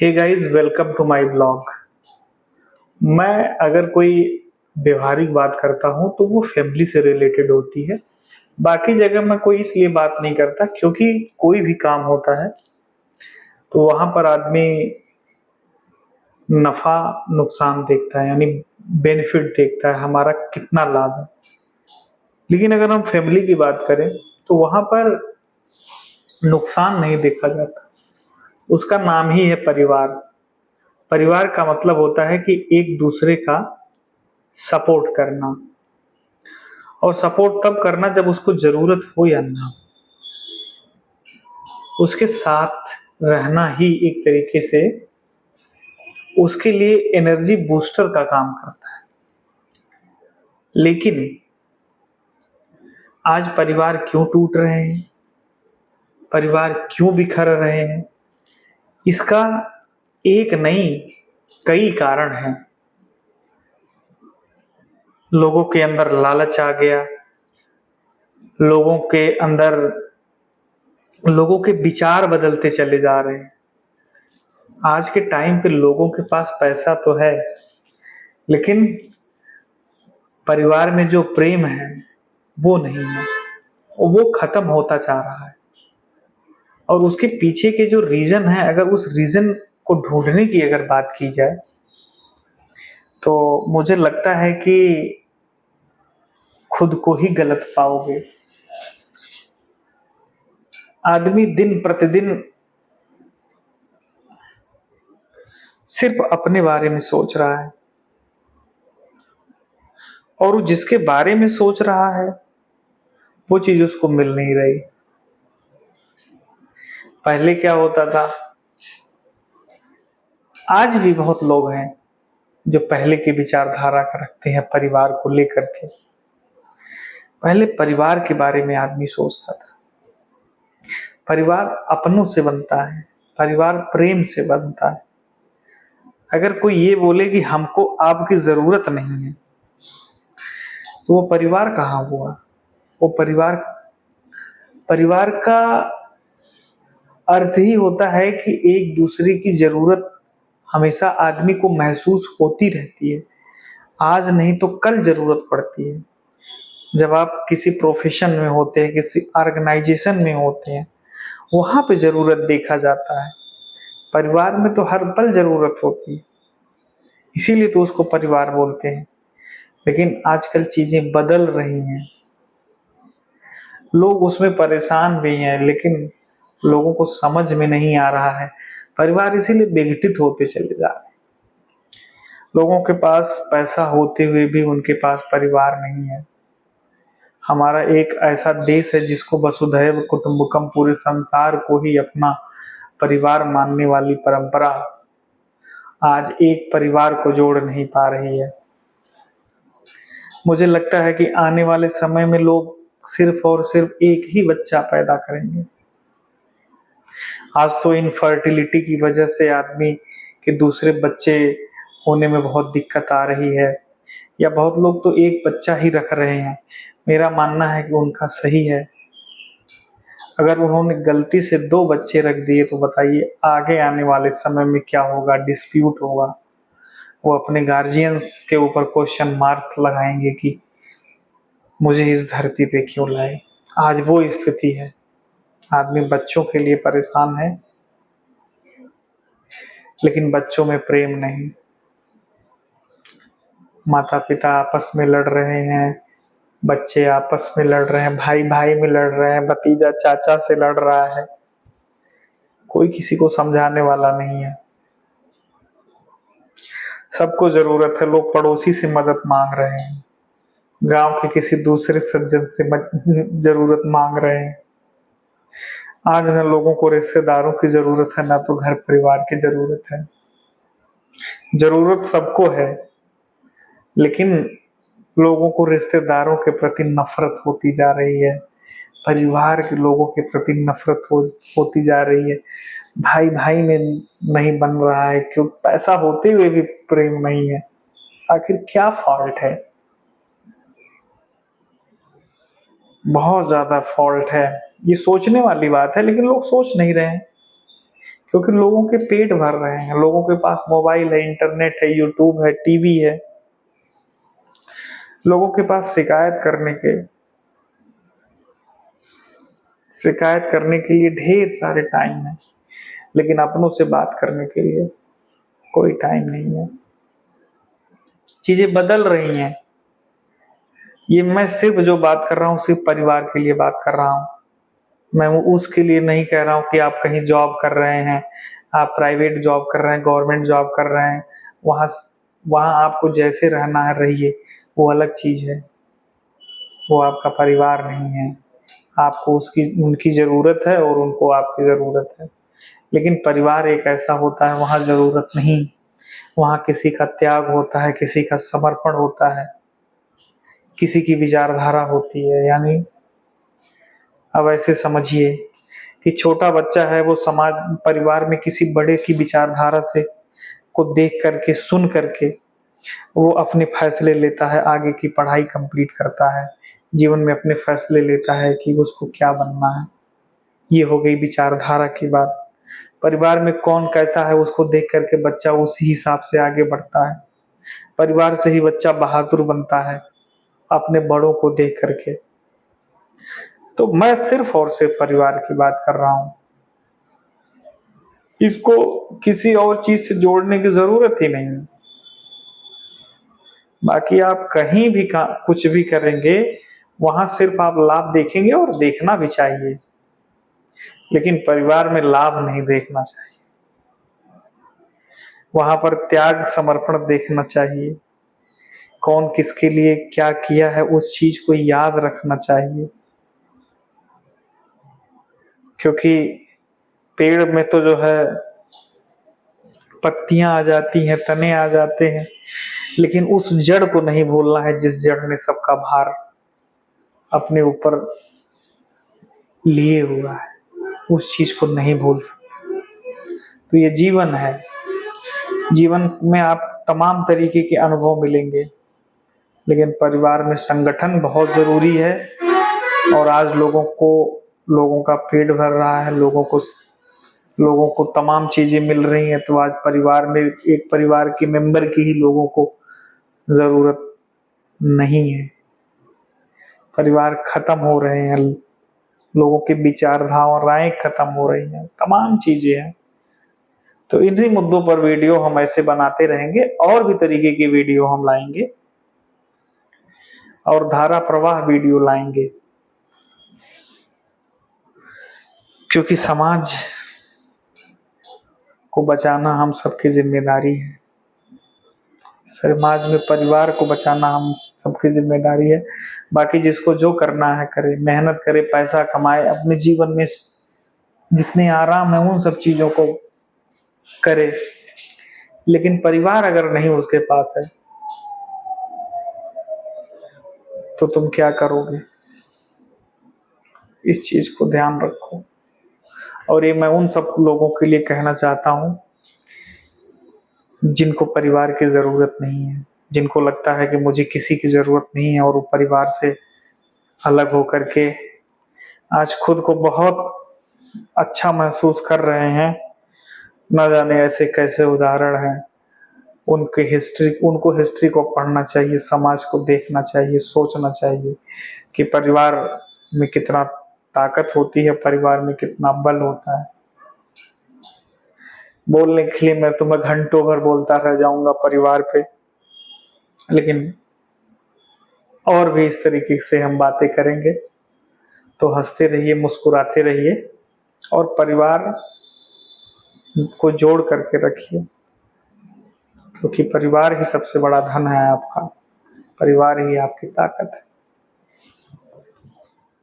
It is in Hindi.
Hey guys, welcome to my blog. मैं अगर कोई व्यवहारिक बात करता हूँ तो वो फैमिली से रिलेटेड होती है। बाकी जगह मैं कोई इसलिए बात नहीं करता क्योंकि कोई भी काम होता है तो वहां पर आदमी नफा नुकसान देखता है, यानी बेनिफिट देखता है, हमारा कितना लाभ है। लेकिन अगर हम फैमिली की बात करें तो वहां पर नुकसान नहीं देखा जाता। उसका नाम ही है परिवार। परिवार का मतलब होता है कि एक दूसरे का सपोर्ट करना, और सपोर्ट तब करना जब उसको जरूरत हो या ना हो। उसके साथ रहना ही एक तरीके से उसके लिए एनर्जी बूस्टर का काम करता है। लेकिन आज परिवार क्यों टूट रहे हैं, परिवार क्यों बिखर रहे हैं, इसका एक नहीं कई कारण हैं। लोगों के अंदर लालच आ गया, लोगों के अंदर लोगों के विचार बदलते चले जा रहे हैं। आज के टाइम पे लोगों के पास पैसा तो है, लेकिन परिवार में जो प्रेम है वो नहीं है, और वो खत्म होता जा रहा है। और उसके पीछे के जो रीजन है, अगर उस रीजन को ढूंढने की अगर बात की जाए तो मुझे लगता है कि खुद को ही गलत पाओगे। आदमी दिन प्रतिदिन सिर्फ अपने बारे में सोच रहा है, और वो जिसके बारे में सोच रहा है वो चीज उसको मिल नहीं रही। पहले क्या होता था, आज भी बहुत लोग हैं जो पहले की विचारधारा का रखते हैं परिवार को लेकर के। पहले परिवार के बारे में आदमी सोचता था। परिवार अपनों से बनता है, परिवार प्रेम से बनता है। अगर कोई ये बोले कि हमको आपकी जरूरत नहीं है तो वो परिवार कहाँ हुआ। वो परिवार परिवार का अर्थ ही होता है कि एक दूसरे की जरूरत हमेशा आदमी को महसूस होती रहती है। आज नहीं तो कल जरूरत पड़ती है। जब आप किसी प्रोफेशन में होते हैं, किसी ऑर्गेनाइजेशन में होते हैं, वहां पे जरूरत देखा जाता है। परिवार में तो हर पल जरूरत होती है, इसीलिए तो उसको परिवार बोलते हैं। लेकिन आजकल चीजें बदल रही हैं, लोग उसमें परेशान भी हैं, लेकिन लोगों को समझ में नहीं आ रहा है। परिवार इसीलिए विघटित होते चले जा रहे हैं। लोगों के पास पैसा होते हुए भी उनके पास परिवार नहीं है। हमारा एक ऐसा देश है जिसको वसुधैव कुटुंबकम, पूरे संसार को ही अपना परिवार मानने वाली परंपरा आज एक परिवार को जोड़ नहीं पा रही है। मुझे लगता है कि आने वाले समय में लोग सिर्फ और सिर्फ एक ही बच्चा पैदा करेंगे। आज तो इनफर्टिलिटी की वजह से आदमी के दूसरे बच्चे होने में बहुत दिक्कत आ रही है, या बहुत लोग तो एक बच्चा ही रख रहे हैं। मेरा मानना है कि उनका सही है। अगर उन्होंने गलती से दो बच्चे रख दिए तो बताइए आगे आने वाले समय में क्या होगा, डिस्प्यूट होगा। वो अपने गार्जियंस के ऊपर क्वेश्चन मार्क लगाएंगे कि मुझे इस धरती पे क्यों लाए। आज वो स्थिति है, आदमी बच्चों के लिए परेशान है, लेकिन बच्चों में प्रेम नहीं। माता पिता आपस में लड़ रहे हैं, बच्चे आपस में लड़ रहे हैं, भाई भाई में लड़ रहे हैं, भतीजा चाचा से लड़ रहा है। कोई किसी को समझाने वाला नहीं है। सबको जरूरत है, लोग पड़ोसी से मदद मांग रहे हैं, गांव के किसी दूसरे सज्जन से जरूरत मांग रहे हैं। आज न लोगों को रिश्तेदारों की जरूरत है, ना तो घर परिवार की जरूरत है। जरूरत सबको है, लेकिन लोगों को रिश्तेदारों के प्रति नफरत होती जा रही है, परिवार के लोगों के प्रति नफरत होती जा रही है। भाई भाई में नहीं बन रहा है, क्यों पैसा होते हुए भी प्रेम नहीं है। आखिर क्या फॉल्ट है। बहुत ज्यादा फॉल्ट है। ये सोचने वाली बात है, लेकिन लोग सोच नहीं रहे हैं। क्योंकि लोगों के पेट भर रहे हैं, लोगों के पास मोबाइल है, इंटरनेट है, यूट्यूब है, टीवी है, लोगों के पास शिकायत करने के लिए ढेर सारे टाइम है, लेकिन अपनों से बात करने के लिए कोई टाइम नहीं है। चीजें बदल रही हैं। ये मैं सिर्फ जो बात कर रहा हूँ सिर्फ परिवार के लिए बात कर रहा हूँ। मैं उसके लिए नहीं कह रहा हूँ कि आप कहीं जॉब कर रहे हैं, आप प्राइवेट जॉब कर रहे हैं, गवर्नमेंट जॉब कर रहे हैं, वहाँ वहाँ आपको जैसे रहना है रहिए, वो अलग चीज है। वो आपका परिवार नहीं है। आपको उसकी उनकी ज़रूरत है और उनको आपकी ज़रूरत है। लेकिन परिवार एक ऐसा होता है, वहाँ ज़रूरत नहीं, वहाँ किसी का त्याग होता है, किसी का समर्पण होता है, किसी की विचारधारा होती है। यानी अब ऐसे समझिए कि छोटा बच्चा है, वो समाज परिवार में किसी बड़े की विचारधारा से को देख करके, सुन करके वो अपने फैसले लेता है, आगे की पढ़ाई कंप्लीट करता है, जीवन में अपने फैसले लेता है कि उसको क्या बनना है। ये हो गई विचारधारा की बात। परिवार में कौन कैसा है उसको देख करके बच्चा उसी हिसाब से आगे बढ़ता है। परिवार से ही बच्चा बहादुर बनता है, अपने बड़ों को देख करके। तो मैं सिर्फ और सिर्फ परिवार की बात कर रहा हूँ। इसको किसी और चीज से जोड़ने की जरूरत ही नहीं है। बाकी आप कहीं भी कुछ भी करेंगे, वहां सिर्फ आप लाभ देखेंगे, और देखना भी चाहिए, लेकिन परिवार में लाभ नहीं देखना चाहिए। वहां पर त्याग समर्पण देखना चाहिए। कौन किसके लिए क्या किया है उस चीज को याद रखना चाहिए। क्योंकि पेड़ में तो जो है पत्तियां आ जाती हैं, तने आ जाते हैं, लेकिन उस जड़ को नहीं भूलना है जिस जड़ ने सबका भार अपने ऊपर लिए हुआ है। उस चीज को नहीं भूल सकते। तो ये जीवन है। जीवन में आप तमाम तरीके के अनुभव मिलेंगे, लेकिन परिवार में संगठन बहुत जरूरी है। और आज लोगों का पेट भर रहा है, लोगों को तमाम चीजें मिल रही हैं, तो आज परिवार में एक परिवार के मेंबर की ही लोगों को जरूरत नहीं है। परिवार खत्म हो रहे हैं, लोगों की विचारधाराएं खत्म हो रही हैं, तमाम चीजें हैं। तो इन्हीं मुद्दों पर वीडियो हम ऐसे बनाते रहेंगे, और भी तरीके की वीडियो हम लाएंगे, और धारा प्रवाह वीडियो लाएंगे, क्योंकि समाज को बचाना हम सबकी जिम्मेदारी है। समाज में परिवार को बचाना हम सबकी जिम्मेदारी है। बाकी जिसको जो करना है करे, मेहनत करे, पैसा कमाए, अपने जीवन में जितने आराम है उन सब चीजों को करे। लेकिन परिवार अगर नहीं उसके पास है तो तुम क्या करोगे? इस चीज को ध्यान रखो। और ये मैं उन सब लोगों के लिए कहना चाहता हूँ जिनको परिवार की जरूरत नहीं है, जिनको लगता है कि मुझे किसी की जरूरत नहीं है, और वो परिवार से अलग होकर के आज खुद को बहुत अच्छा महसूस कर रहे हैं। न जाने ऐसे कैसे उदाहरण हैं। उनको हिस्ट्री को पढ़ना चाहिए, समाज को देखना चाहिए, सोचना चाहिए कि परिवार में कितना ताकत होती है, परिवार में कितना बल होता है। बोलने के लिए मैं तुम्हें घंटों भर बोलता रह जाऊंगा परिवार पे, लेकिन और भी इस तरीके से हम बातें करेंगे। तो हंसते रहिए, मुस्कुराते रहिए, और परिवार को जोड़ करके रखिए, क्योंकि परिवार ही सबसे बड़ा धन है आपका। परिवार ही आपकी ताकत है।